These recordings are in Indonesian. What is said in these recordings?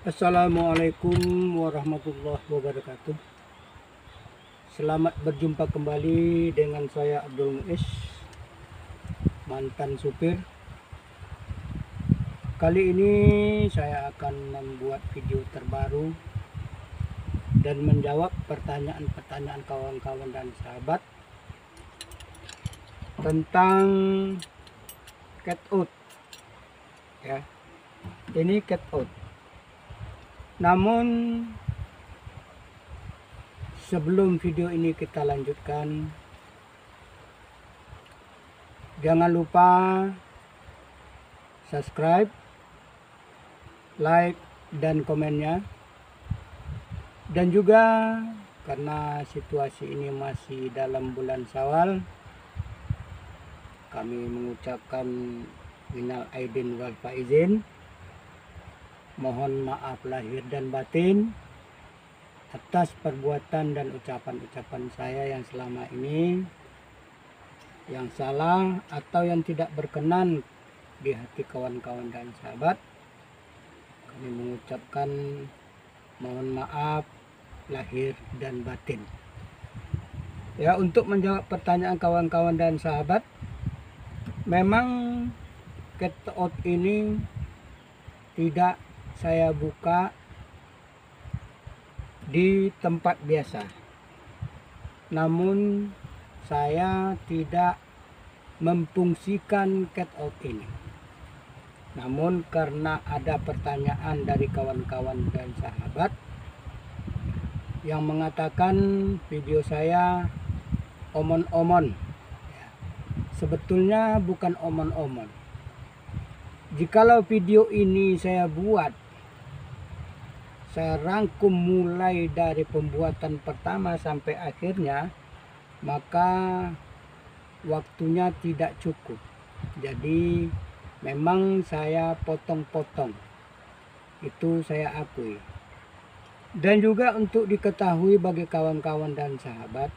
Assalamualaikum warahmatullahi wabarakatuh. Selamat berjumpa kembali dengan saya Abdul Muiz, mantan supir. Kali ini saya akan membuat video terbaru dan menjawab pertanyaan-pertanyaan kawan-kawan dan sahabat tentang cat out. Ya, ini cat out. Namun sebelum video ini kita lanjutkan, jangan lupa subscribe, like, dan komennya. Dan juga karena situasi ini masih dalam bulan Syawal, kami mengucapkan minal aidin wal faizin. Mohon maaf lahir dan batin atas perbuatan dan ucapan-ucapan saya yang selama ini yang salah atau yang tidak berkenan di hati kawan-kawan dan sahabat. Kami mengucapkan mohon maaf lahir dan batin. Ya, untuk menjawab pertanyaan kawan-kawan dan sahabat, memang cat out ini tidak saya buka di tempat biasa. Namun saya tidak memfungsikan cat out ini. Namun karena ada pertanyaan dari kawan-kawan dan sahabat yang mengatakan video saya omon-omon. Sebetulnya bukan omon-omon. Jikalau video ini saya buat, saya rangkum mulai dari pembuatan pertama sampai akhirnya, maka waktunya tidak cukup. Jadi memang saya potong-potong, itu saya akui. Dan juga untuk diketahui bagi kawan-kawan dan sahabat,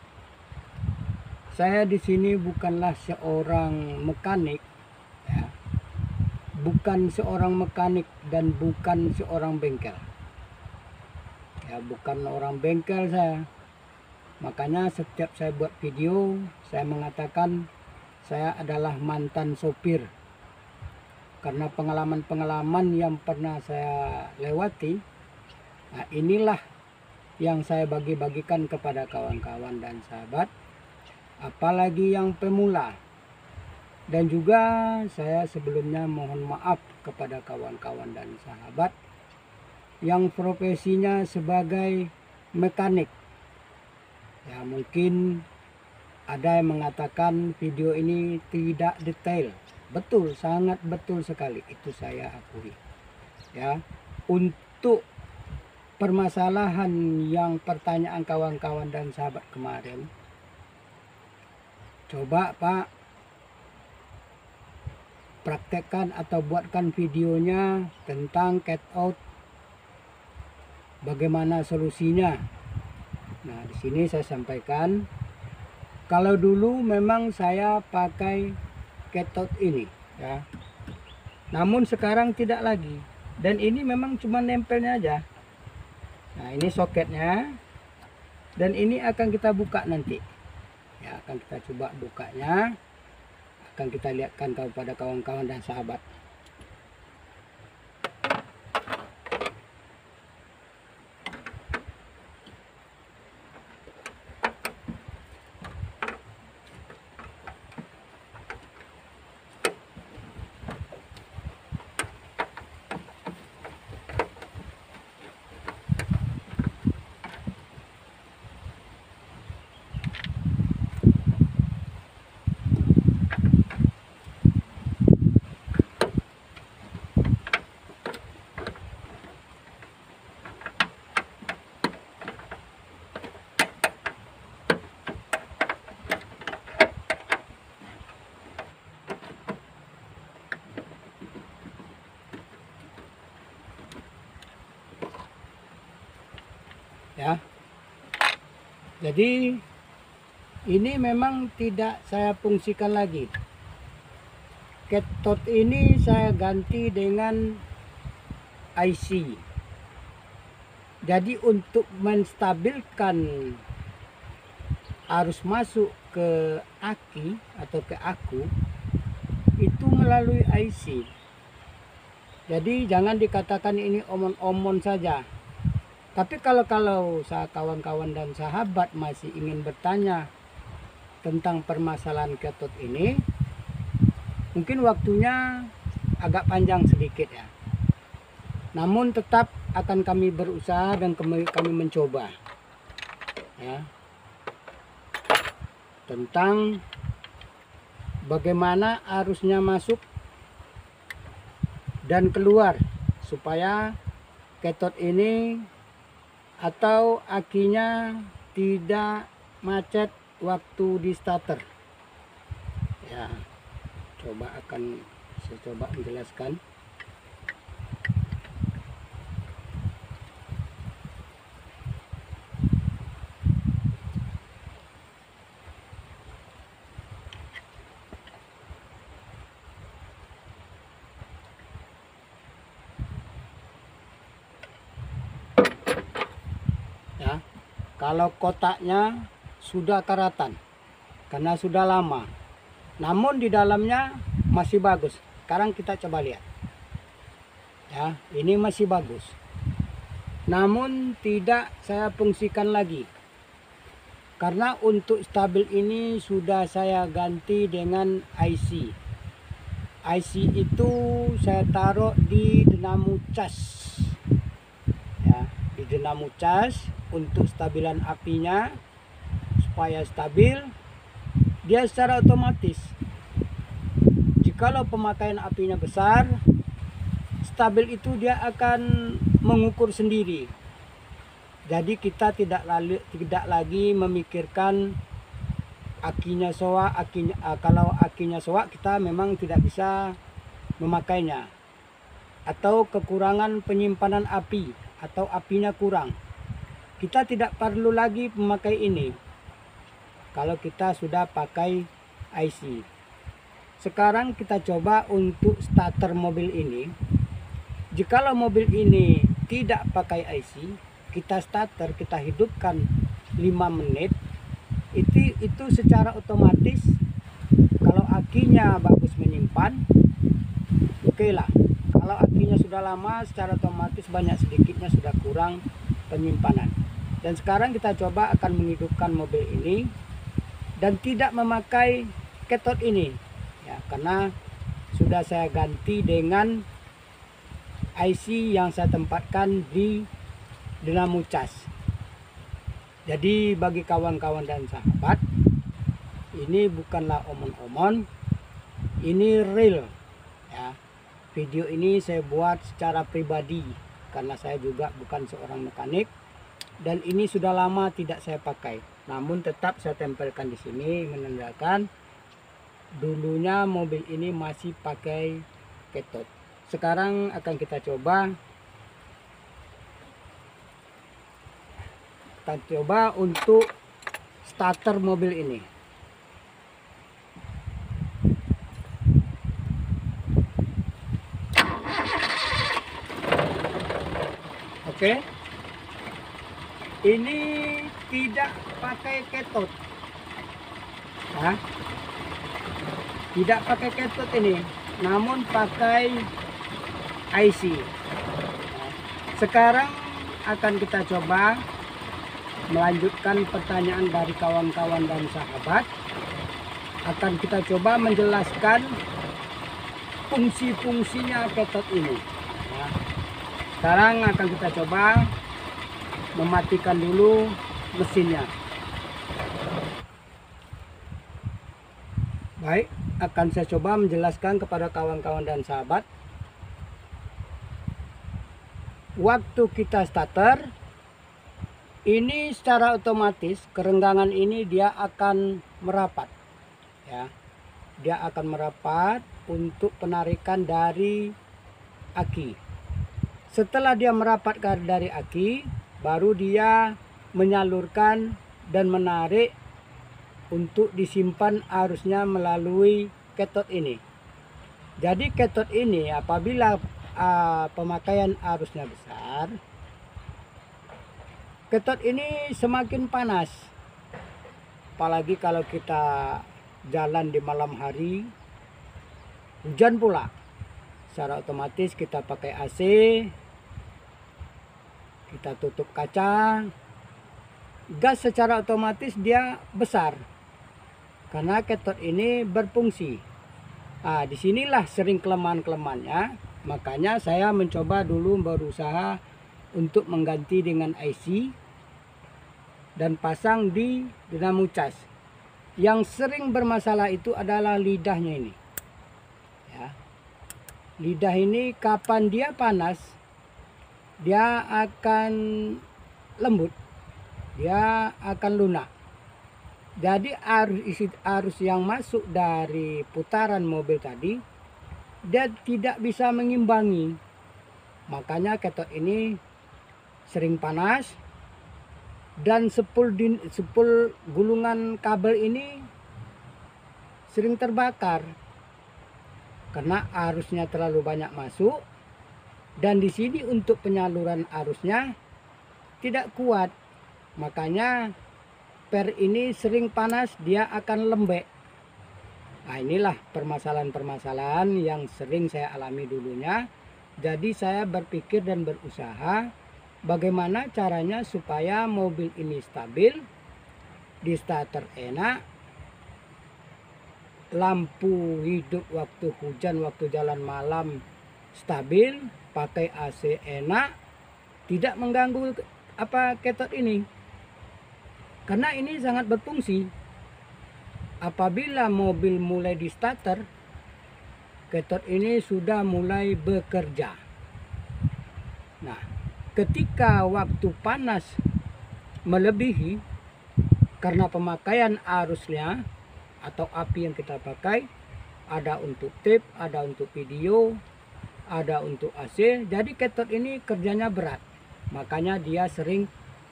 saya di sini bukanlah seorang mekanik, ya. Bukan seorang mekanik dan bukan seorang bengkel. Ya, bukan orang bengkel saya. Makanya setiap saya buat video, saya mengatakan saya adalah mantan sopir. Karena pengalaman-pengalaman yang pernah saya lewati, nah inilah yang saya bagi-bagikan kepada kawan-kawan dan sahabat, apalagi yang pemula. Dan juga saya sebelumnya mohon maaf kepada kawan-kawan dan sahabat yang profesinya sebagai mekanik. Ya, mungkin ada yang mengatakan video ini tidak detail. Betul, sangat betul sekali, itu saya akui. Ya, untuk permasalahan yang pertanyaan kawan-kawan dan sahabat kemarin, coba Pak praktekkan atau buatkan videonya tentang cat out, bagaimana solusinya. Nah, di sini saya sampaikan, kalau dulu memang saya pakai cat out ini, ya. Namun sekarang tidak lagi. Dan ini memang cuma nempelnya aja. Nah, ini soketnya. Dan ini akan kita buka nanti. Ya, akan kita coba bukanya. Akan kita lihatkan kepada kawan-kawan dan sahabat. Ya, jadi ini memang tidak saya fungsikan lagi. Cat out ini saya ganti dengan IC. Jadi untuk menstabilkan arus masuk ke aki atau ke aku itu melalui IC. Jadi jangan dikatakan ini omon-omon saja. Tapi kalau kawan-kawan dan sahabat masih ingin bertanya tentang permasalahan cathode ini, mungkin waktunya agak panjang sedikit ya. Namun tetap akan kami berusaha dan kami mencoba ya, tentang bagaimana arusnya masuk dan keluar supaya cathode ini atau akinya tidak macet waktu di starter ya. Saya coba menjelaskan. Ya, kalau kotaknya sudah karatan karena sudah lama, namun di dalamnya masih bagus. Sekarang kita coba lihat ya, ini masih bagus, namun tidak saya fungsikan lagi karena untuk stabil ini sudah saya ganti dengan IC. IC itu saya taruh di dinamo cas ya, di dinamo cas untuk stabilan apinya supaya stabil. Dia secara otomatis, jikalau pemakaian apinya besar, stabil itu dia akan mengukur sendiri. Jadi kita tidak lagi memikirkan akinya soak, kalau akinya soak kita memang tidak bisa memakainya, atau kekurangan penyimpanan api atau apinya kurang, kita tidak perlu lagi memakai ini kalau kita sudah pakai IC. Sekarang kita coba untuk starter mobil ini. Jikalau mobil ini tidak pakai IC, kita starter, kita hidupkan 5 menit, itu secara otomatis kalau akinya bagus menyimpan, oke lah. Kalau akinya sudah lama, secara otomatis banyak sedikitnya sudah kurang penyimpanan. Dan sekarang kita coba akan menghidupkan mobil ini dan tidak memakai cathode ini ya, karena sudah saya ganti dengan IC yang saya tempatkan di dinamo cas. Jadi bagi kawan-kawan dan sahabat, ini bukanlah omon-omon, ini real ya. Video ini saya buat secara pribadi karena saya juga bukan seorang mekanik dan ini sudah lama tidak saya pakai. Namun tetap saya tempelkan di sini menandakan dulunya mobil ini masih pakai cathode. Sekarang akan kita coba untuk starter mobil ini. Oke. Ini tidak pakai cathode ya. Tidak pakai cathode ini, namun pakai IC. Sekarang akan kita coba melanjutkan pertanyaan dari kawan-kawan dan sahabat. Akan kita coba menjelaskan fungsi-fungsinya cathode ini ya. Sekarang akan kita coba mematikan dulu mesinnya. Baik, akan saya coba menjelaskan kepada kawan-kawan dan sahabat. Waktu kita starter, ini secara otomatis kerenggangan ini dia akan merapat ya. Dia akan merapat untuk penarikan dari aki. Setelah dia merapat dari aki, baru dia menyalurkan dan menarik untuk disimpan arusnya melalui cathode ini. Jadi cathode ini apabila pemakaian arusnya besar, Ketot ini semakin panas, apalagi kalau kita jalan di malam hari, hujan pula. Secara otomatis kita pakai AC, kita tutup kaca, gas secara otomatis dia besar karena ketot ini berfungsi. Nah, disinilah sering kelemahan-kelemahannya. Makanya saya mencoba dulu berusaha untuk mengganti dengan IC dan pasang di dinamo cas. Yang sering bermasalah itu adalah lidahnya ini. Ya. Lidah ini kapan dia panas, dia akan lembut, dia akan lunak. Jadi arus yang masuk dari putaran mobil tadi, dia tidak bisa mengimbangi. Makanya ketot ini sering panas, dan sepul gulungan kabel ini sering terbakar karena arusnya terlalu banyak masuk, dan di sini untuk penyaluran arusnya tidak kuat. Makanya per ini sering panas, dia akan lembek. Nah, inilah permasalahan-permasalahan yang sering saya alami dulunya. Jadi saya berpikir dan berusaha bagaimana caranya supaya mobil ini stabil, di starter enak, lampu hidup waktu hujan, waktu jalan malam stabil, pakai AC enak, tidak mengganggu ketot ini. Karena ini sangat berfungsi. Apabila mobil mulai di starter, ketot ini sudah mulai bekerja. Nah, ketika waktu panas melebihi karena pemakaian arusnya atau api yang kita pakai, ada untuk tape, ada untuk video, ada untuk AC, jadi ketot ini kerjanya berat, makanya dia sering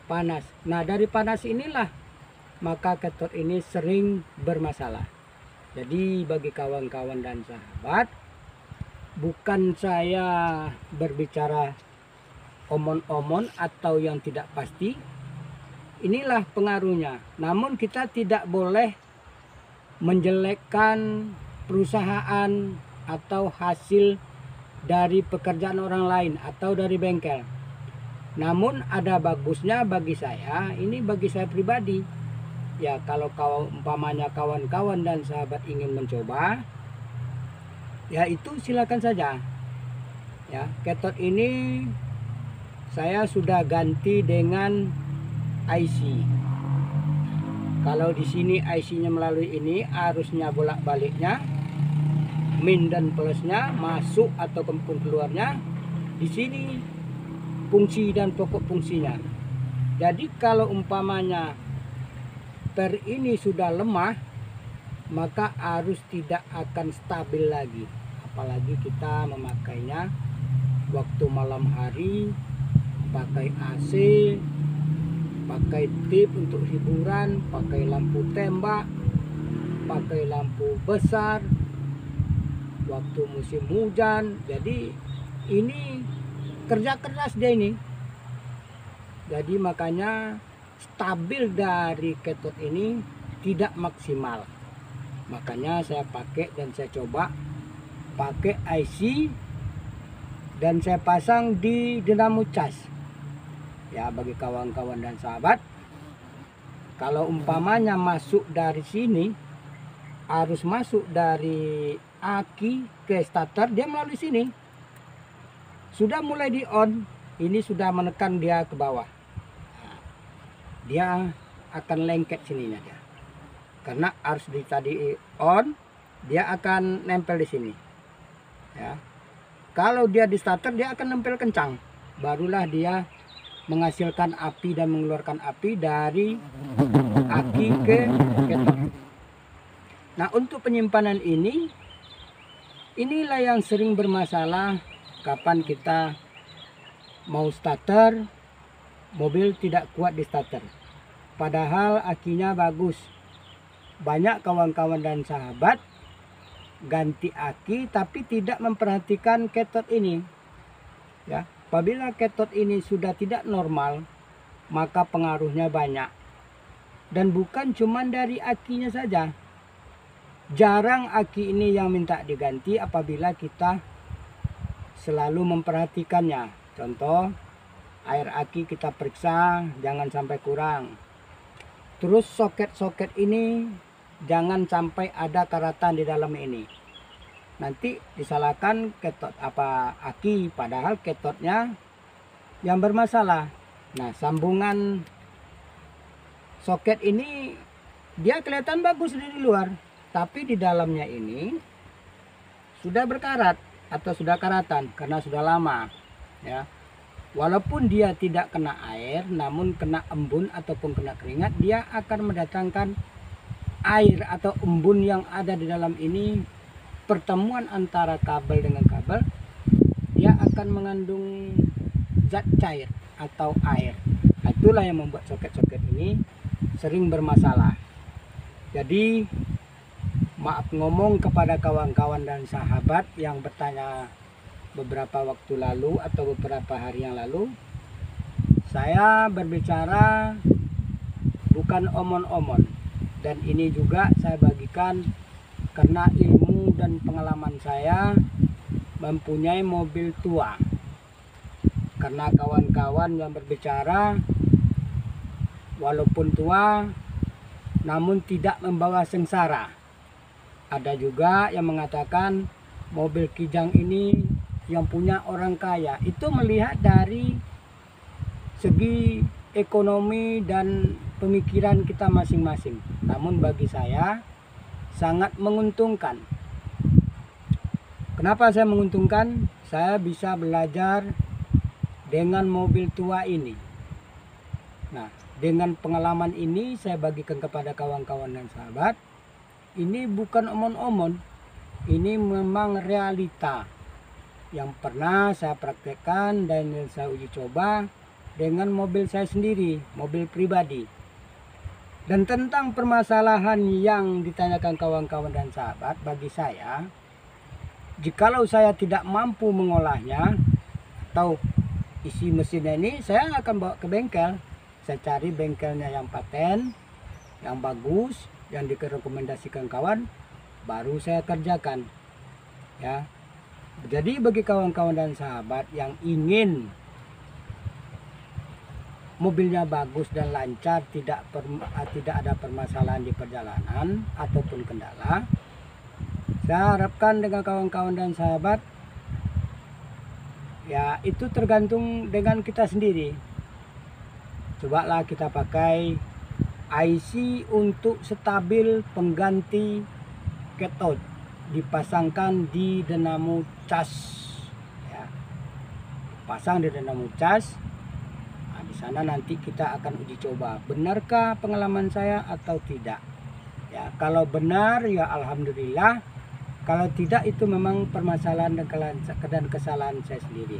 panas. Nah, dari panas inilah maka ketot ini sering bermasalah. Jadi bagi kawan-kawan dan sahabat, bukan saya berbicara omon-omon atau yang tidak pasti, inilah pengaruhnya. Namun kita tidak boleh menjelekkan perusahaan atau hasil dari pekerjaan orang lain atau dari bengkel. Namun ada bagusnya bagi saya, ini bagi saya pribadi. Ya, kalau umpamanya kawan-kawan dan sahabat ingin mencoba, ya itu silakan saja. Ya, ketot ini saya sudah ganti dengan IC. Kalau di sini IC-nya melalui ini, arusnya bolak-baliknya, min dan plusnya masuk atau keluarnya, di sini fungsi dan pokok fungsinya. Jadi kalau umpamanya per ini sudah lemah, maka arus tidak akan stabil lagi. Apalagi kita memakainya waktu malam hari, pakai AC, pakai tip untuk hiburan, pakai lampu tembak, pakai lampu besar waktu musim hujan. Jadi ini kerja keras dia ini. Jadi makanya stabil dari ketot ini tidak maksimal. Makanya saya pakai dan saya coba pakai IC dan saya pasang di dinamo cas. Ya, bagi kawan-kawan dan sahabat, kalau umpamanya masuk dari sini, arus masuk dari aki ke starter, dia melalui sini. Sudah mulai di on, ini sudah menekan dia ke bawah. Dia akan lengket sininya dia. Karena arus di tadi on, dia akan nempel di sini. Ya. Kalau dia di starter, dia akan nempel kencang. Barulah dia menghasilkan api dan mengeluarkan api dari aki ke ketot. Nah, untuk penyimpanan ini, inilah yang sering bermasalah kapan kita mau starter, mobil tidak kuat di starter. Padahal akinya bagus. Banyak kawan-kawan dan sahabat ganti aki tapi tidak memperhatikan ketot ini. Ya, apabila ketot ini sudah tidak normal, maka pengaruhnya banyak. Dan bukan cuma dari akinya saja. Jarang aki ini yang minta diganti apabila kita selalu memperhatikannya. Contoh, air aki kita periksa, jangan sampai kurang. Terus soket-soket ini jangan sampai ada karatan di dalam ini. Nanti disalahkan ketot aki, padahal ketotnya yang bermasalah. Nah, sambungan soket ini dia kelihatan bagus di luar, tapi di dalamnya ini sudah berkarat atau sudah karatan karena sudah lama, ya. Walaupun dia tidak kena air, namun kena embun ataupun kena keringat, dia akan mendatangkan air atau embun yang ada di dalam ini. Pertemuan antara kabel dengan kabel, dia akan mengandung zat cair atau air. Nah, itulah yang membuat soket-soket ini sering bermasalah. Jadi maaf ngomong kepada kawan-kawan dan sahabat yang bertanya beberapa waktu lalu atau beberapa hari yang lalu, saya berbicara bukan omon-omon, dan ini juga saya bagikan karena ilmu dan pengalaman saya mempunyai mobil tua. Karena kawan-kawan yang berbicara walaupun tua namun tidak membawa sengsara. Ada juga yang mengatakan mobil Kijang ini yang punya orang kaya. Itu melihat dari segi ekonomi dan pemikiran kita masing-masing. Namun bagi saya sangat menguntungkan. Kenapa saya menguntungkan? Saya bisa belajar dengan mobil tua ini. Nah, dengan pengalaman ini saya bagikan kepada kawan-kawan dan sahabat. Ini bukan omon-omon. Ini memang realita yang pernah saya praktekkan dan saya uji coba dengan mobil saya sendiri, mobil pribadi. Dan tentang permasalahan yang ditanyakan kawan-kawan dan sahabat, bagi saya, jikalau saya tidak mampu mengolahnya atau isi mesinnya ini, saya akan bawa ke bengkel. Saya cari bengkelnya yang paten, yang bagus, yang direkomendasikan kawan, baru saya kerjakan. Ya. Jadi bagi kawan-kawan dan sahabat yang ingin mobilnya bagus dan lancar, tidak ada permasalahan di perjalanan ataupun kendala, saya harapkan dengan kawan-kawan dan sahabat, ya itu tergantung dengan kita sendiri. Cobalah kita pakai IC untuk stabil pengganti cathode, dipasangkan di dinamo cas, ya. Pasang di dinamo cas. Di sana nanti kita akan uji coba benarkah pengalaman saya atau tidak. Ya, kalau benar ya alhamdulillah, kalau tidak itu memang permasalahan dan kesalahan saya sendiri.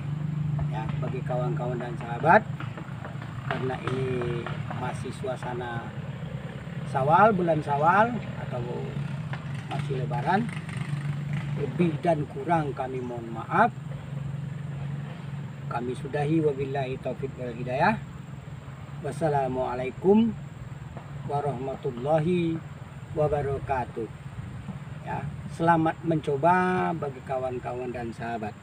Ya, bagi kawan-kawan dan sahabat, karena ini masih suasana Syawal, bulan Syawal atau masih Lebaran, lebih dan kurang kami mohon maaf. Kami sudahi, wabillahi taufiq wal hidayah. Wassalamualaikum warahmatullahi wabarakatuh. Ya, selamat mencoba bagi kawan-kawan dan sahabat.